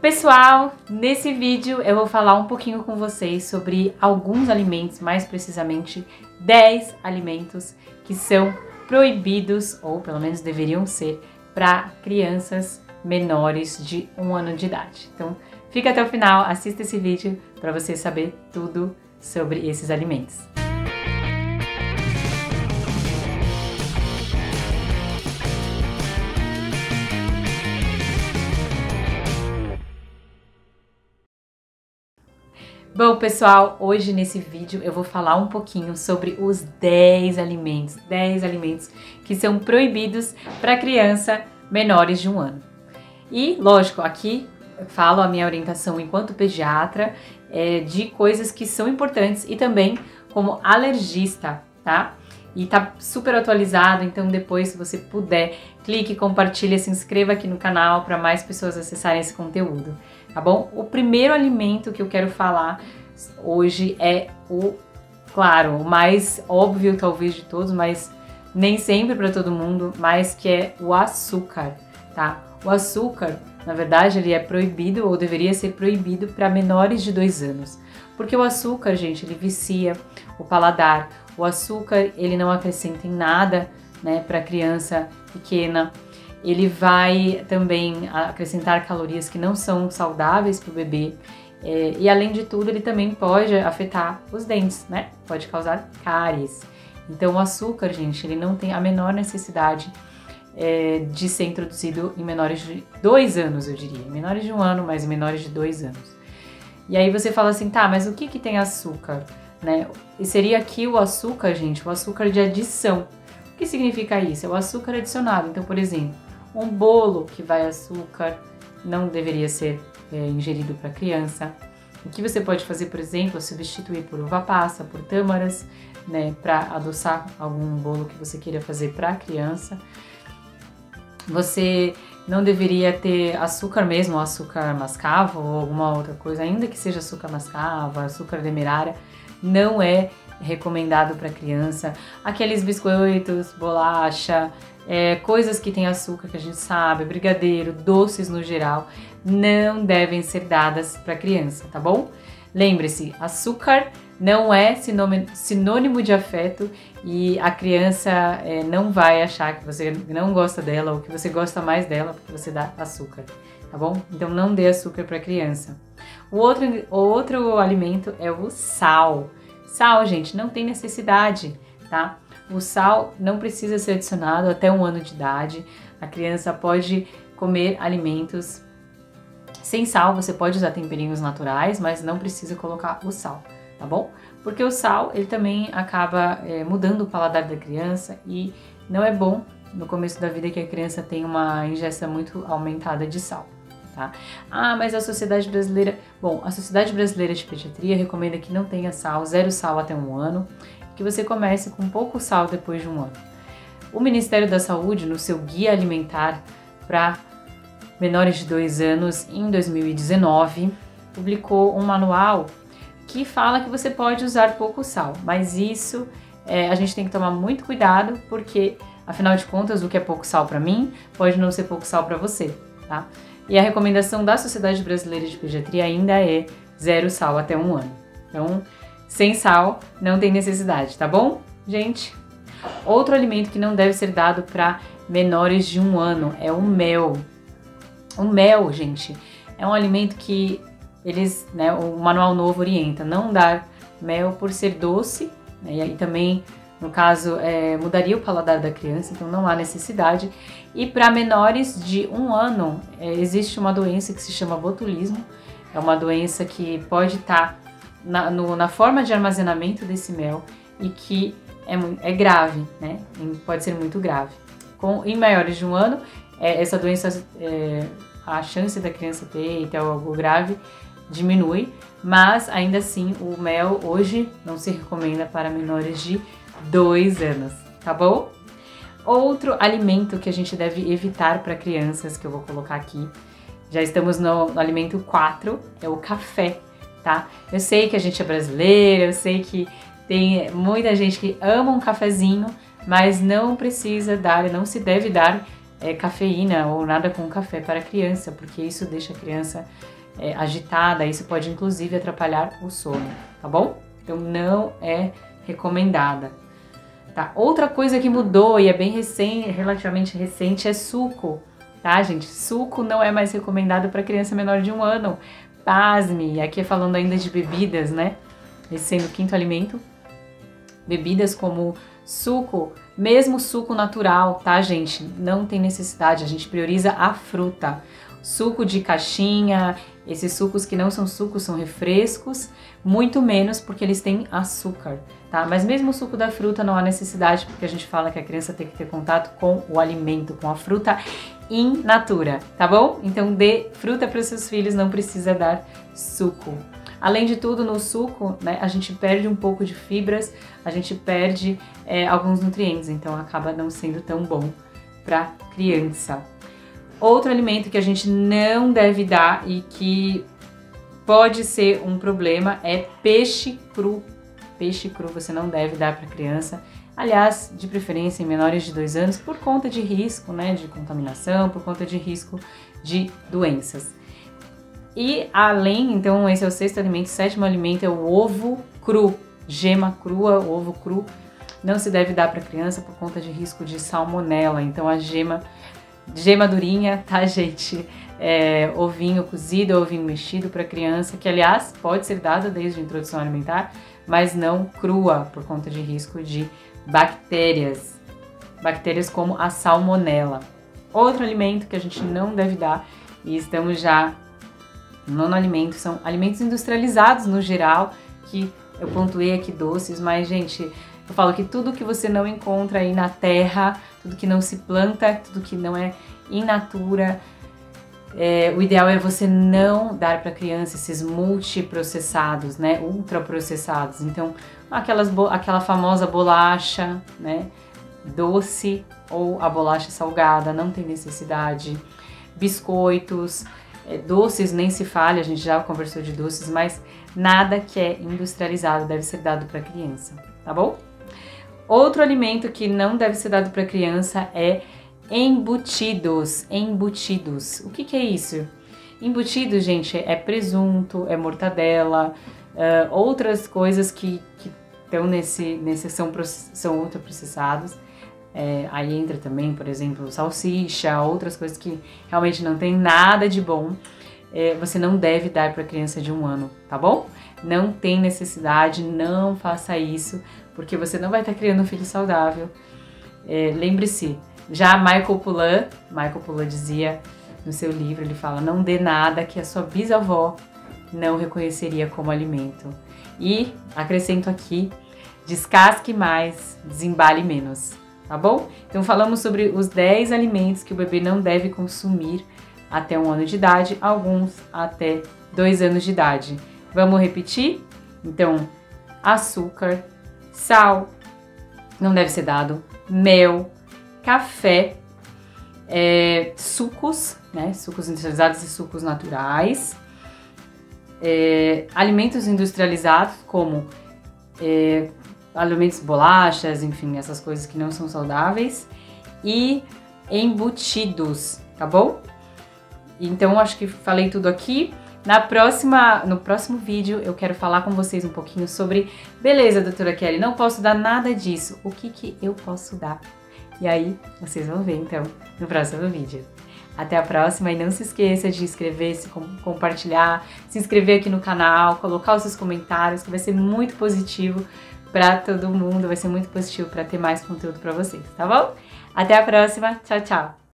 Pessoal, nesse vídeo eu vou falar um pouquinho com vocês sobre alguns alimentos, mais precisamente 10 alimentos que são proibidos, ou pelo menos deveriam ser, para crianças menores de 1 ano de idade. Então fica até o final, assista esse vídeo para você saber tudo sobre esses alimentos. Bom, pessoal, hoje nesse vídeo eu vou falar um pouquinho sobre os 10 alimentos que são proibidos para criança menores de 1 ano. E, lógico, aqui eu falo a minha orientação enquanto pediatra de coisas que são importantes e também como alergista, tá? E tá super atualizado, então depois, se você puder, clique, compartilhe, se inscreva aqui no canal para mais pessoas acessarem esse conteúdo, tá bom? O primeiro alimento que eu quero falar hoje é claro, o mais óbvio talvez de todos, mas nem sempre para todo mundo, mas que é o açúcar, tá? O açúcar, na verdade, ele é proibido ou deveria ser proibido para menores de 2 anos. Porque o açúcar, gente, ele vicia o paladar. O açúcar, ele não acrescenta em nada, né, para criança pequena. Ele vai também acrescentar calorias que não são saudáveis para o bebê. E além de tudo, ele também pode afetar os dentes, né? Pode causar cáries. Então o açúcar, gente, ele não tem a menor necessidade de ser introduzido em menores de 2 anos, eu diria. Menores de 1 ano, mas menores de 2 anos. E aí você fala assim, tá, mas o que tem açúcar, né? E seria aqui o açúcar, gente, o açúcar de adição. O que significa isso? É o açúcar adicionado. Então, por exemplo, um bolo que vai açúcar não deveria ser ingerido para criança. O que você pode fazer, por exemplo, é substituir por uva passa, por tâmaras, né, para adoçar algum bolo que você queira fazer para a criança. Você não deveria ter açúcar mesmo, açúcar mascavo ou alguma outra coisa, ainda que seja açúcar mascavo, açúcar demerara, não é recomendado para criança. Aqueles biscoitos, bolacha, coisas que tem açúcar que a gente sabe, brigadeiro, doces no geral, não devem ser dadas para criança, tá bom? Lembre-se, açúcar não é sinônimo de afeto e a criança não vai achar que você não gosta dela ou que você gosta mais dela porque você dá açúcar, tá bom? Então não dê açúcar para criança. O outro alimento é o sal. Sal, gente, não tem necessidade, tá? O sal não precisa ser adicionado até 1 ano de idade. A criança pode comer alimentos sem sal, você pode usar temperinhos naturais, mas não precisa colocar o sal, tá bom? Porque o sal, ele também acaba mudando o paladar da criança e não é bom no começo da vida que a criança tenha uma ingestão muito aumentada de sal, tá? Ah, mas a Sociedade Brasileira... Bom, a Sociedade Brasileira de Pediatria recomenda que não tenha sal, 0 sal até 1 ano, que você comece com pouco sal depois de 1 ano. O Ministério da Saúde, no seu Guia Alimentar para menores de 2 anos, em 2019, publicou um manual que fala que você pode usar pouco sal, mas isso a gente tem que tomar muito cuidado, porque afinal de contas o que é pouco sal para mim pode não ser pouco sal para você, tá? E a recomendação da Sociedade Brasileira de Pediatria ainda é 0 sal até 1 ano. Então, sem sal não tem necessidade, tá bom, gente? Outro alimento que não deve ser dado para menores de 1 ano é o mel. O mel, gente, é um alimento que o Manual Novo orienta não dar mel por ser doce, né? E aí também, no caso, mudaria o paladar da criança, então não há necessidade. E para menores de 1 ano, existe uma doença que se chama botulismo, é uma doença que pode estar na forma de armazenamento desse mel e que é grave, né? Pode ser muito grave. Em maiores de 1 ano, essa doença, a chance da criança ter algo grave diminui, mas ainda assim o mel hoje não se recomenda para menores de 2 anos, tá bom? Outro alimento que a gente deve evitar para crianças, que eu vou colocar aqui, já estamos no alimento 4, é o café, tá? Eu sei que a gente é brasileira, eu sei que tem muita gente que ama um cafezinho, mas não precisa dar, não se deve dar cafeína ou nada com café para a criança, porque isso deixa a criança agitada, isso pode inclusive atrapalhar o sono, tá bom? Então não é recomendada. Tá? Outra coisa que mudou e é bem recente, relativamente recente, é suco, tá, gente? Suco não é mais recomendado para criança menor de 1 ano. Pasme, aqui falando ainda de bebidas, né? Esse sendo o 5º alimento. Bebidas como suco, mesmo suco natural, tá, gente? Não tem necessidade, a gente prioriza a fruta. Suco de caixinha, esses sucos que não são sucos, são refrescos, muito menos porque eles têm açúcar, tá? Mas mesmo o suco da fruta não há necessidade, porque a gente fala que a criança tem que ter contato com o alimento, com a fruta in natura, tá bom? Então dê fruta para os seus filhos, não precisa dar suco. Além de tudo, no suco, né, a gente perde um pouco de fibras, a gente perde alguns nutrientes, então acaba não sendo tão bom para criança. Outro alimento que a gente não deve dar e que pode ser um problema é peixe cru. Peixe cru você não deve dar para criança, aliás, de preferência em menores de 2 anos, por conta de risco, né, de contaminação, por conta de risco de doenças. E além, então, esse é o 6º alimento, o 7º alimento é o ovo cru, gema crua, ovo cru, não se deve dar para criança por conta de risco de salmonela. Então a gema durinha, tá, gente? Ovinho cozido, ovinho mexido para criança, que aliás pode ser dado desde a introdução alimentar, mas não crua por conta de risco de bactérias como a salmonela. Outro alimento que a gente não deve dar, e estamos já no 9º alimento, são alimentos industrializados no geral, que eu pontuei aqui doces, mas gente, eu falo que tudo que você não encontra aí na terra, tudo que não se planta, tudo que não é in natura, o ideal é você não dar para criança esses multiprocessados, né, ultraprocessados. Então, aquela famosa bolacha, né, doce ou a bolacha salgada, não tem necessidade. Biscoitos, doces nem se fale, a gente já conversou de doces, mas nada que é industrializado deve ser dado para criança, tá bom? Outro alimento que não deve ser dado para criança é embutidos. Embutidos. O que é isso? Embutido, gente, é presunto, é mortadela, outras coisas que estão são ultraprocessados. Aí entra também, por exemplo, salsicha, outras coisas que realmente não tem nada de bom. Você não deve dar para criança de 1 ano, tá bom? Não tem necessidade, não faça isso, porque você não vai estar criando um filho saudável. Lembre-se, já Michael Pollan dizia no seu livro, ele fala, não dê nada que a sua bisavó não reconheceria como alimento. E acrescento aqui, descasque mais, desembale menos. Tá bom? Então falamos sobre os 10 alimentos que o bebê não deve consumir até 1 ano de idade, alguns até 2 anos de idade. Vamos repetir? Então, açúcar, sal, não deve ser dado, mel, café, sucos, né? Sucos industrializados e sucos naturais, alimentos industrializados como alimentos, bolachas, enfim, essas coisas que não são saudáveis, e embutidos, tá bom? Então, acho que falei tudo aqui. No próximo vídeo, eu quero falar com vocês um pouquinho sobre, beleza, doutora Kelly, não posso dar nada disso, o que eu posso dar? E aí, vocês vão ver, então, no próximo vídeo. Até a próxima e não se esqueça de inscrever-se, compartilhar, se inscrever aqui no canal, colocar os seus comentários, que vai ser muito positivo para todo mundo, vai ser muito positivo para ter mais conteúdo para vocês, tá bom? Até a próxima, tchau, tchau!